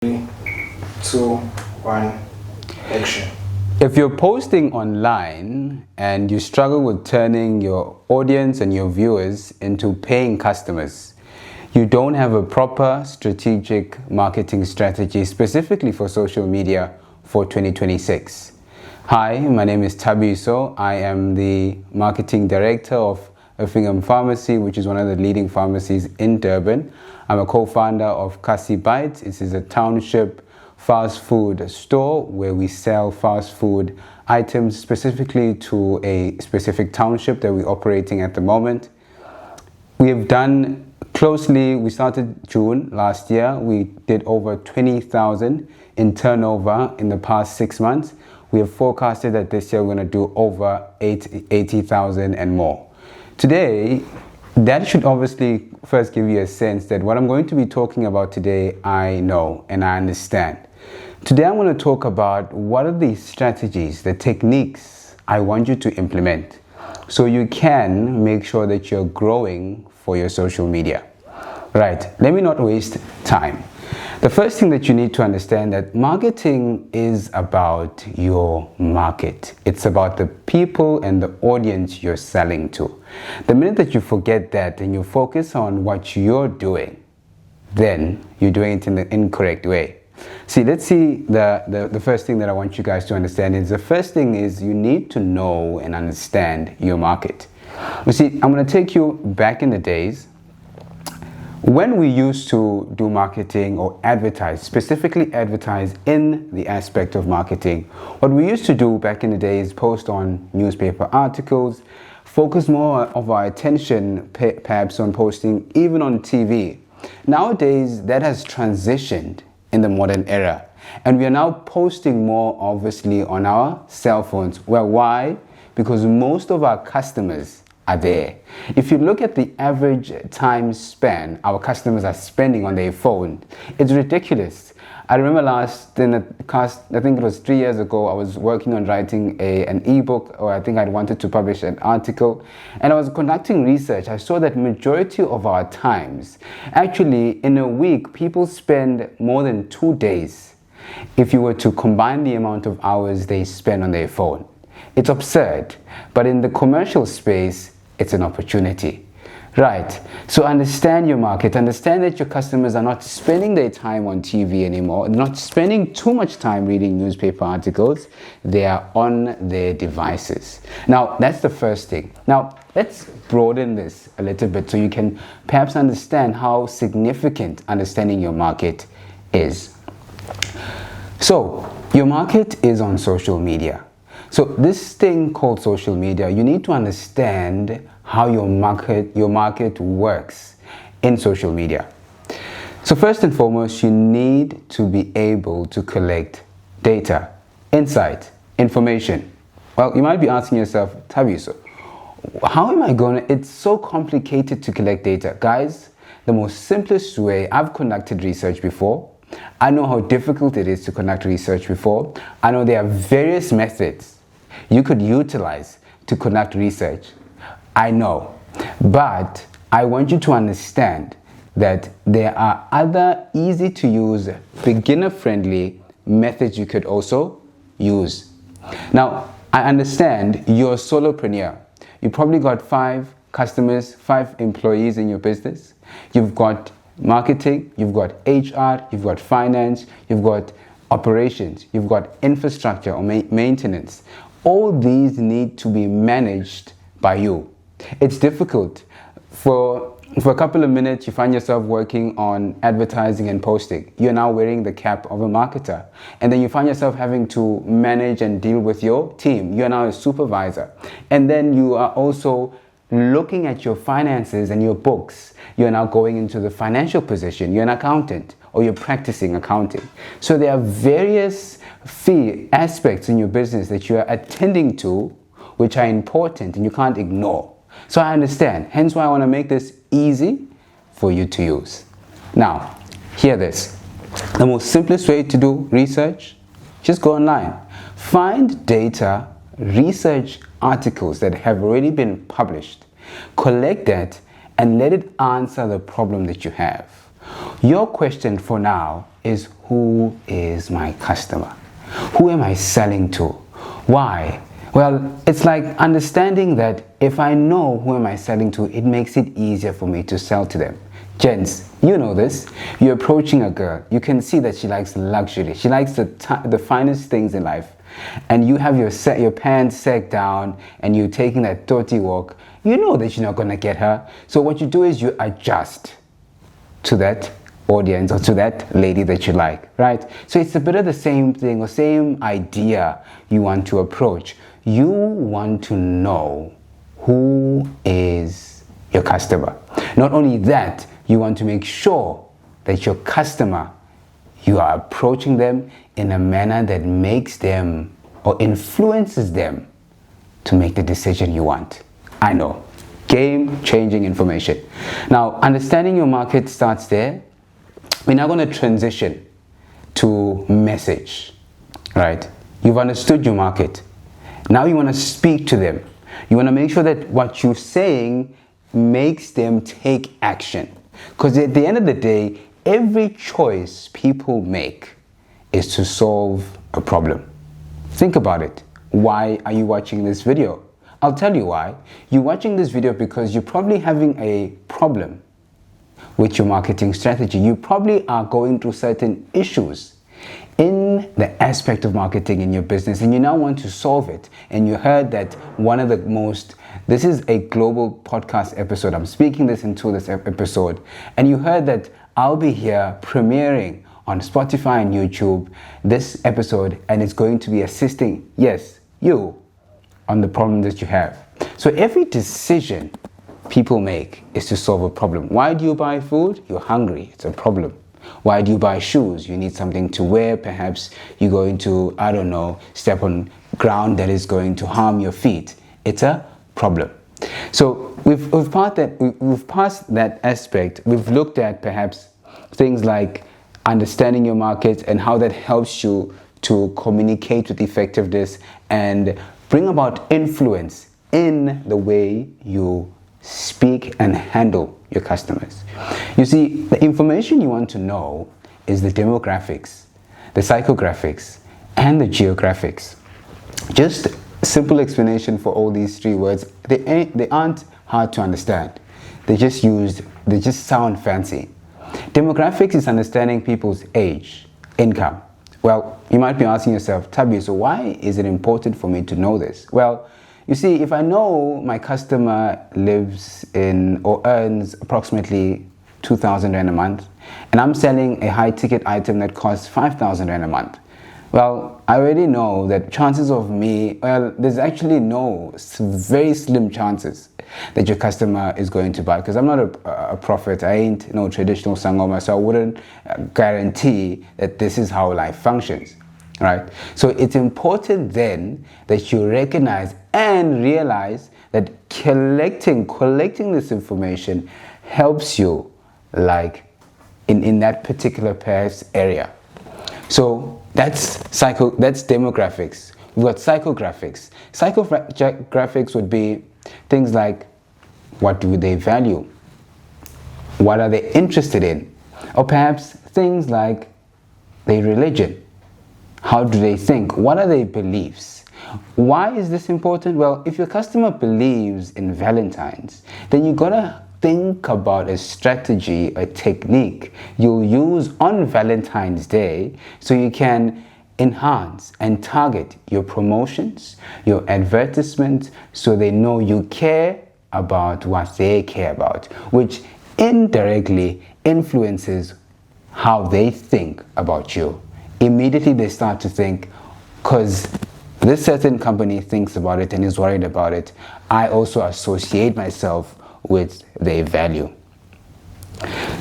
3, 2, 1, action. If you're posting online and you struggle with turning your audience and your viewers into paying customers, you don't have a proper strategic marketing strategy specifically for social media for 2026. Hi, my name is Tabiso. I am the marketing director of Effingham Pharmacy, which is one of the leading pharmacies in Durban. I'm a co-founder of Kasi Bites. It is a township fast food store where we sell fast food items specifically to a specific township that we're operating at the moment. We have done closely, we started June last year. We did over 20,000 in turnover in the past 6 months. We have forecasted that this year we're going to do over 80,000 and more. Today, that should obviously first give you a sense that what I'm going to be talking about today, I know and I understand. Today I'm going to talk about what are the strategies, the techniques I want you to implement so you can make sure that you're growing for your social media. Right, let me not waste time. The first thing that you need to understand that marketing is about your market. It's about the people and the audience you're selling to. The minute that you forget that and you focus on what you're doing, then you're doing it in the incorrect way. See, let's see the first thing that I want you guys to understand is the first thing is you need to know and understand your market. You see, I'm going to take you back in the days when we used to do marketing or advertise, specifically advertise in the aspect of marketing. What we used to do back in the day is post on newspaper articles, focus more of our attention perhaps on posting even on TV. Nowadays, that has transitioned in the modern era, and we are now posting more obviously on our cell phones. Well, why? Because most of our customers are there. If you look at the average time span our customers are spending on their phone, it's ridiculous. I remember I think it was 3 years ago, I was working on writing an ebook, or I think I'd wanted to publish an article, and I was conducting research. I saw that majority of our times, actually in a week, people spend more than 2 days if you were to combine the amount of hours they spend on their phone. It's absurd, but in the commercial space, it's an opportunity. Right, so understand your market, understand that your customers are not spending their time on TV anymore, not spending too much time reading newspaper articles, they are on their devices. Now, that's the first thing. Now, let's broaden this a little bit so you can perhaps understand how significant understanding your market is. So, your market is on social media. So this thing called social media, you need to understand how your market works in social media. So first and foremost, you need to be able to collect data, insight, information. Well, you might be asking yourself, Tabiso, how am I going to, it's so complicated to collect data. Guys, the most simplest way, I've conducted research before. I know how difficult it is to conduct research before. I know there are various methods you could utilize to conduct research. I know, but I want you to understand that there are other easy to use, beginner friendly methods you could also use. Now, I understand you're a solopreneur. You probably got 5 customers, 5 employees in your business. You've got marketing, you've got HR, you've got finance, you've got operations, you've got infrastructure or maintenance. All these need to be managed by you. It's difficult. For a couple of minutes, you find yourself working on advertising and posting. You're now wearing the cap of a marketer. And then you find yourself having to manage and deal with your team. You're now a supervisor. And then you are also looking at your finances and your books. You're now going into the financial position. You're an accountant or you're practicing accounting. So there are various fee aspects in your business that you are attending to which are important and you can't ignore. So I understand, hence why I want to make this easy for you to use. Now, hear this. The most simplest way to do research, just go online. Find data, research articles that have already been published. Collect that and let it answer the problem that you have. Your question for now is, who is my customer? Who am I selling to? Why? Well, it's like understanding that if I know who am I selling to, it makes it easier for me to sell to them. Gents, you know this. You're approaching a girl. You can see that she likes luxury. She likes the finest things in life. And you have your pants sagged down and you're taking that dirty walk. You know that you're not going to get her. So what you do is you adjust to that audience or to that lady that you like, right? So it's a bit of the same thing or same idea you want to approach. You want to know who is your customer. Not only that, you want to make sure that your customer, you are approaching them in a manner that makes them or influences them to make the decision you want. I know, game-changing information. Now, understanding your market starts there. We're now going to transition to message, right? You've understood your market. Now you want to speak to them. You want to make sure that what you're saying makes them take action. Because at the end of the day, every choice people make is to solve a problem. Think about it. Why are you watching this video? I'll tell you why. You're watching this video because you're probably having a problem with your marketing strategy. You probably are going through certain issues in the aspect of marketing in your business and you now want to solve it. And you heard that this is a global podcast episode. I'm speaking this into this episode. And you heard that I'll be here premiering on Spotify and YouTube this episode, and it's going to be assisting, yes, you, on the problem that you have. So every decision people make is to solve a problem. Why do you buy food? You're hungry. It's a problem. Why do you buy shoes? You need something to wear. Perhaps you're going to, I don't know, step on ground that is going to harm your feet. It's a problem. So we've passed that aspect. We've looked at perhaps things like understanding your market and how that helps you to communicate with effectiveness and bring about influence in the way you speak and handle your customers. You see, the information you want to know is the demographics, the psychographics, and the geographics. Just a simple explanation for all these three words. They aren't hard to understand. They just sound fancy. Demographics is understanding people's age, income. Well, you might be asking yourself, Tabi, so why is it important for me to know this? Well, you see, if I know my customer lives in or earns approximately 2,000 Rand a month, and I'm selling a high ticket item that costs 5,000 Rand a month, well, I already know that chances of there's actually very slim chances that your customer is going to buy, because I'm not a prophet. I ain't no traditional sangoma, so I wouldn't guarantee that this is how life functions, right? So it's important then that you recognize and realize that collecting this information helps you, like in that particular area. So that's demographics. We've got psychographics. Psychographics would be things like, what do they value? What are they interested in? Or perhaps things like their religion. How do they think? What are their beliefs? Why is this important? Well, if your customer believes in Valentine's, then you gotta think about a strategy, a technique you'll use on Valentine's Day so you can enhance and target your promotions, your advertisements, so they know you care about what they care about, which indirectly influences how they think about you. Immediately they start to think, because this certain company thinks about it and is worried about it, I also associate myself with their value.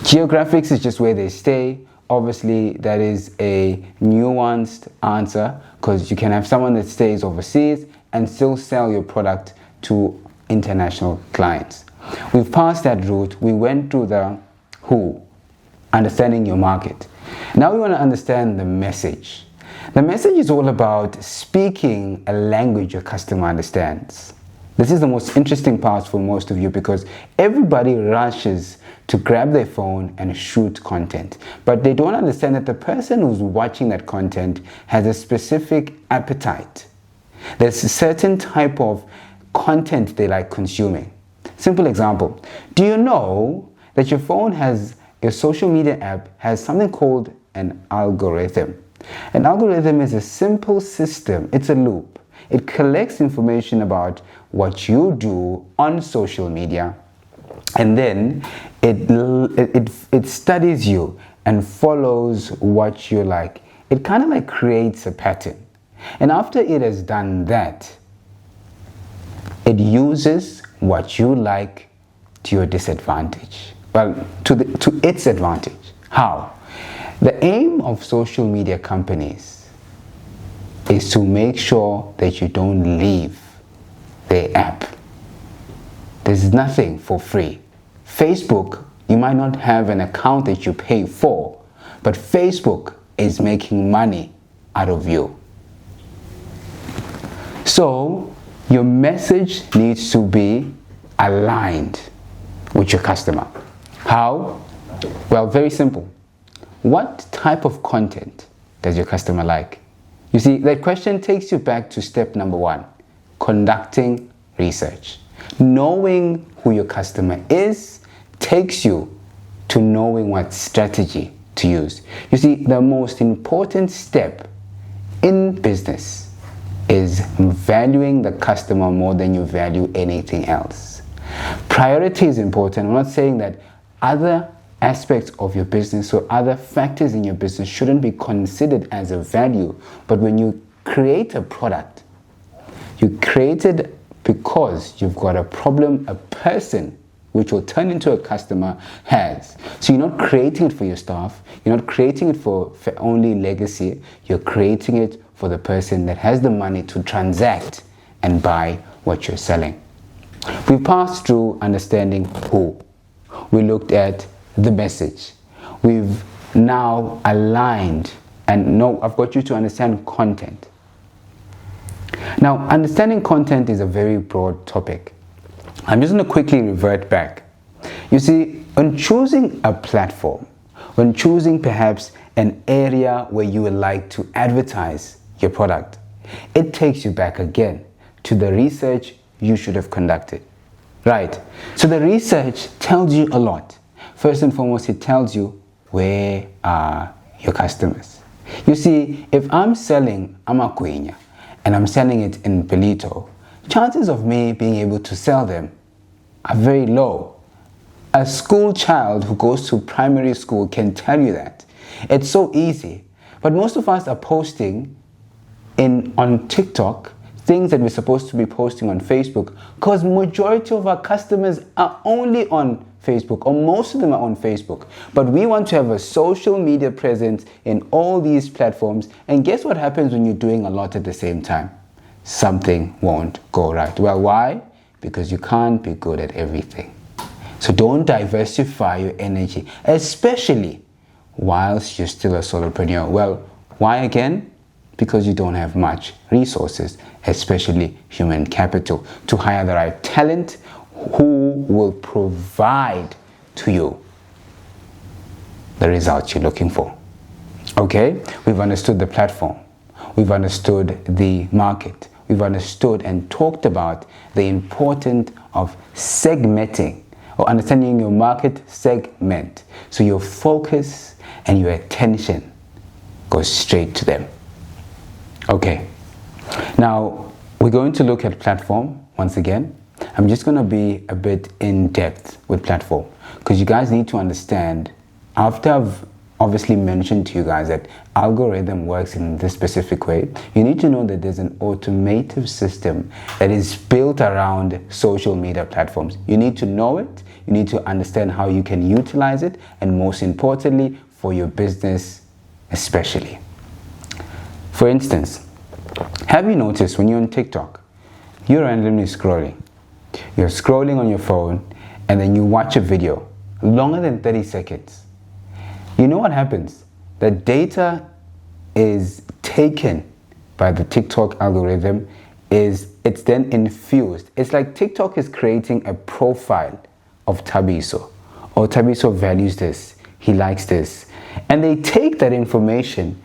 Geographics is just where they stay. Obviously, that is a nuanced answer, because you can have someone that stays overseas and still sell your product to international clients. We've passed that route. We went through the who, understanding your market. Now we want to understand the message. The message is all about speaking a language your customer understands. This is the most interesting part for most of you because everybody rushes to grab their phone and shoot content. But they don't understand that the person who's watching that content has a specific appetite. There's a certain type of content they like consuming. Simple example. Do you know that your phone has, your social media app has something called an algorithm? An algorithm is a simple system. It's a loop. It collects information about what you do on social media, and then it studies you and follows what you like. It kind of like creates a pattern. And after it has done that, it uses what you like to your disadvantage. Well, to its advantage. How? The aim of social media companies is to make sure that you don't leave their app. There's nothing for free. Facebook, you might not have an account that you pay for, but Facebook is making money out of you. So your message needs to be aligned with your customer. How? Well, very simple. What type of content does your customer like? You see, that question takes you back to step number 1, conducting research. Knowing who your customer is takes you to knowing what strategy to use. You see, the most important step in business is valuing the customer more than you value anything else. Priority is important. I'm not saying that other aspects of your business or other factors in your business shouldn't be considered as a value, but when you create a product, you create it because you've got a problem a person, which will turn into a customer, has. So you're not creating it for your staff, you're not creating it for only legacy, you're creating it for the person that has the money to transact and buy what you're selling. We passed through understanding who. We looked at the message. We've now aligned, and no, I've got you to understand content. Now, understanding content is a very broad topic. I'm just going to quickly revert back. You see, when choosing a platform, when choosing perhaps an area where you would like to advertise your product, it takes you back again to the research you should have conducted. Right? So the research tells you a lot. First and foremost, it tells you where are your customers. You see, if I'm selling amakwenya and I'm selling it in Bellito, chances of me being able to sell them are very low. A school child who goes to primary school can tell you that. It's so easy. But most of us are posting on TikTok things that we're supposed to be posting on Facebook because majority of our customers are only on Facebook, or most of them are on Facebook. But we want to have a social media presence in all these platforms, and guess what happens when you're doing a lot at the same time? Something won't go right. Well, why? Because you can't be good at everything. So don't diversify your energy, especially whilst you're still a solopreneur. Well, why again? Because you don't have much resources, especially human capital, to hire the right talent who will provide to you the results you're looking for. Okay, we've understood the platform, we've understood the market, we've understood and talked about the importance of segmenting or understanding your market segment, so your focus and your attention goes straight to them. Okay, now we're going to look at platform once again. I'm just going to be a bit in depth with platform because you guys need to understand, after I've obviously mentioned to you guys that algorithm works in this specific way, you need to know that there's an automative system that is built around social media platforms. You need to know it, you need to understand how you can utilize it, and most importantly, for your business especially. For instance, have you noticed when you're on TikTok, you're randomly scrolling? You're scrolling on your phone and then you watch a video longer than 30 seconds. You know what happens? The data is taken by the TikTok algorithm it's then infused. It's like TikTok is creating a profile of Thabiso. Or Thabiso values this, he likes this. And they take that information,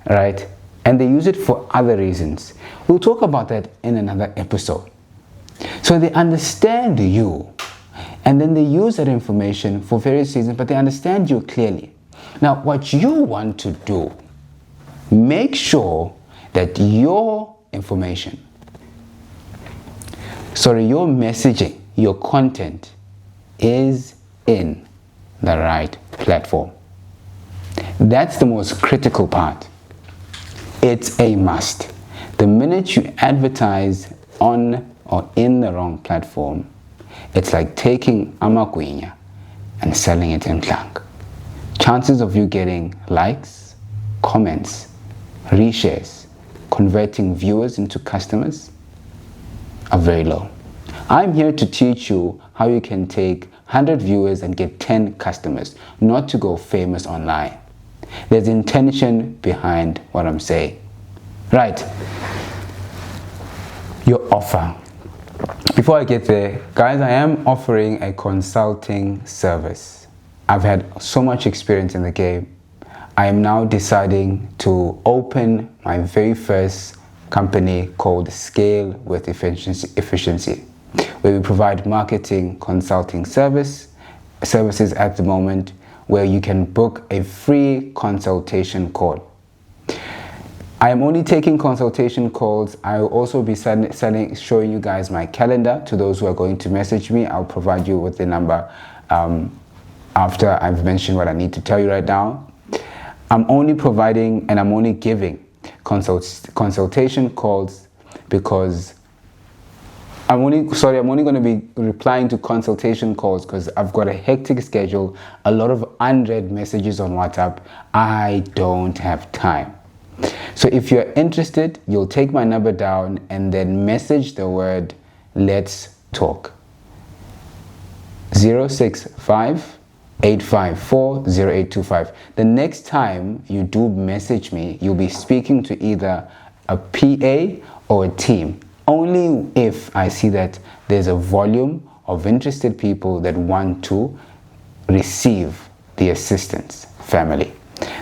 right, and they use it for other reasons. We'll talk about that in another episode. So they understand you, and then they use that information for various reasons, but they understand you clearly. Now, what you want to do, make sure that your information, your messaging, your content is in the right platform. That's the most critical part. It's a must. The minute you advertise on or in the wrong platform, it's like taking amagwinya and selling it in Klang. Chances of you getting likes, comments, reshares, converting viewers into customers are very low. I'm here to teach you how you can take 100 viewers and get 10 customers, not to go famous online. There's intention behind what I'm saying. Right. Your offer. Before I get there, guys, I am offering a consulting service. I've had so much experience in the game. I am now deciding to open my very first company called Scale with Efficiency, where we provide marketing consulting services at the moment, where you can book a free consultation call. I am only taking consultation calls. I will also be showing you guys my calendar. To those who are going to message me, I'll provide you with the number after I've mentioned what I need to tell you right now. I'm only providing and I'm only giving consultation calls because I'm only going to be replying to consultation calls because I've got a hectic schedule, a lot of unread messages on WhatsApp. I don't have time. So if you're interested, you'll take my number down and then message the word "Let's Talk." 065-854-0825. The next time you do message me, you'll be speaking to either a PA or a team. Only if I see that there's a volume of interested people that want to receive the assistance family.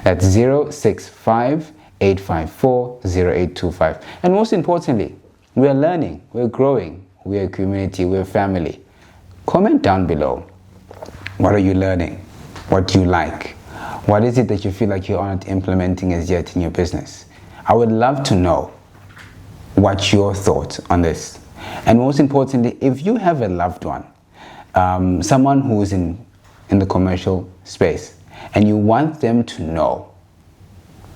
That's 065-854-0825. And most importantly, we are learning, we're growing, we're a community, we're a family. Comment down below. What are you learning? What do you like? What is it that you feel like you aren't implementing as yet in your business? I would love to know what's your thoughts on this. And most importantly, if you have a loved one, someone who's in the commercial space, and you want them to know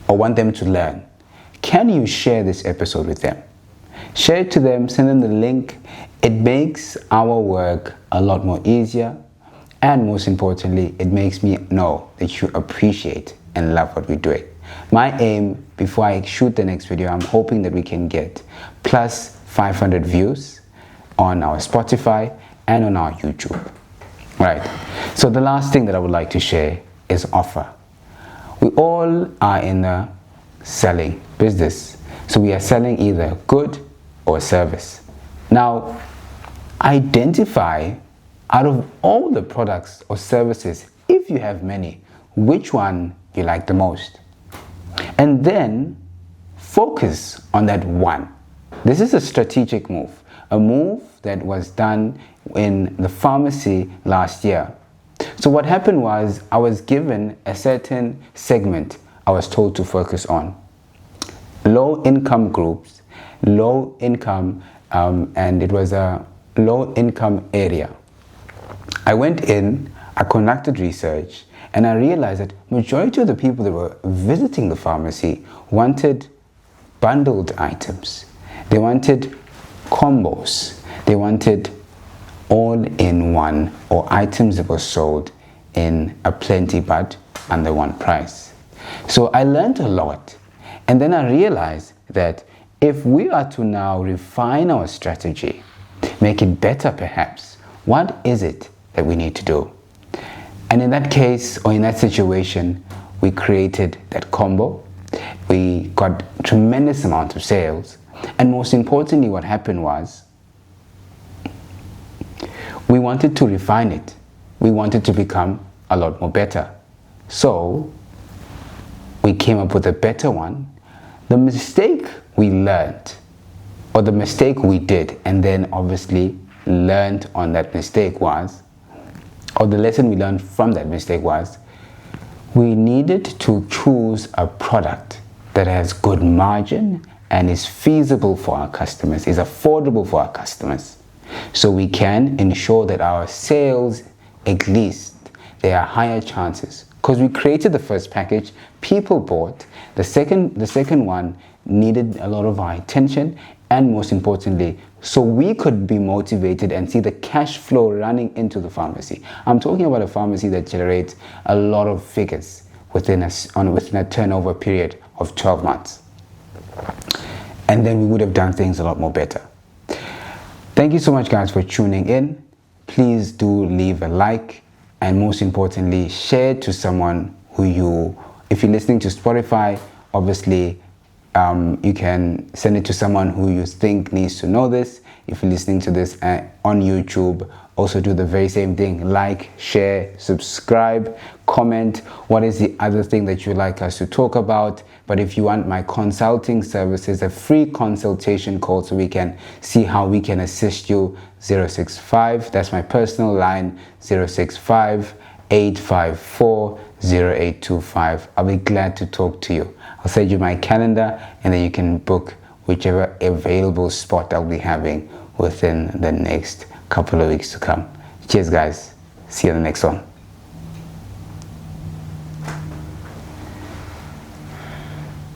or want them to learn, can you share this episode with them? Share it to them, send them the link. It makes our work a lot more easier, and most importantly, it makes me know that you appreciate and love what we're doing. My aim, before I shoot the next video, I'm hoping that we can get plus 500 views on our Spotify and on our YouTube. Right. So the last thing that I would like to share is offer. We all are in the selling business. So we are selling either good or service. Now, identify out of all the products or services, if you have many, which one you like the most. And then focus on that one. This is a strategic move, a move that was done in the pharmacy last year. So what happened was I was given a certain segment I was told to focus on. Low income groups, low income, and it was a low income area. I went in, I conducted research, and I realized that majority of the people that were visiting the pharmacy wanted bundled items. They wanted combos. They wanted all-in-one or items that were sold in a plenty but under one price. So I learned a lot, and then I realized that if we are to now refine our strategy, make it better perhaps, what is it that we need to do? And in that case, or in that situation, we created that combo. we got tremendous amount of sales, and most importantly, what happened was we wanted to refine it. We wanted to become a lot more better. So we came up with a better one. The mistake we learned, or the mistake we did, and then obviously learned on that mistake was, or the lesson we learned from that mistake was, we needed to choose a product that has good margin and is feasible for our customers, is affordable for our customers, so we can ensure that our sales, at least, there are higher chances. Because we created the first package, people bought. The second one needed a lot of our attention, and most importantly, so we could be motivated and see the cash flow running into the pharmacy. I'm talking about a pharmacy that generates a lot of figures within a turnover period of 12 months. And then we would have done things a lot more better. Thank you so much, guys, for tuning in. Please do leave a like, and most importantly, share to someone who if you're listening to Spotify, obviously you can send it to someone who you think needs to know this. If you're listening to this on YouTube, also do the very same thing. Like, share, subscribe, comment. What is the other thing that you'd like us to talk about? But if you want my consulting services, a free consultation call so we can see how we can assist you, 065, that's my personal line, 065 854 0825. I'll be glad to talk to you. I'll send you my calendar, and then you can book whichever available spot I'll be having within the next couple of weeks to come. Cheers, guys. See you on the next one.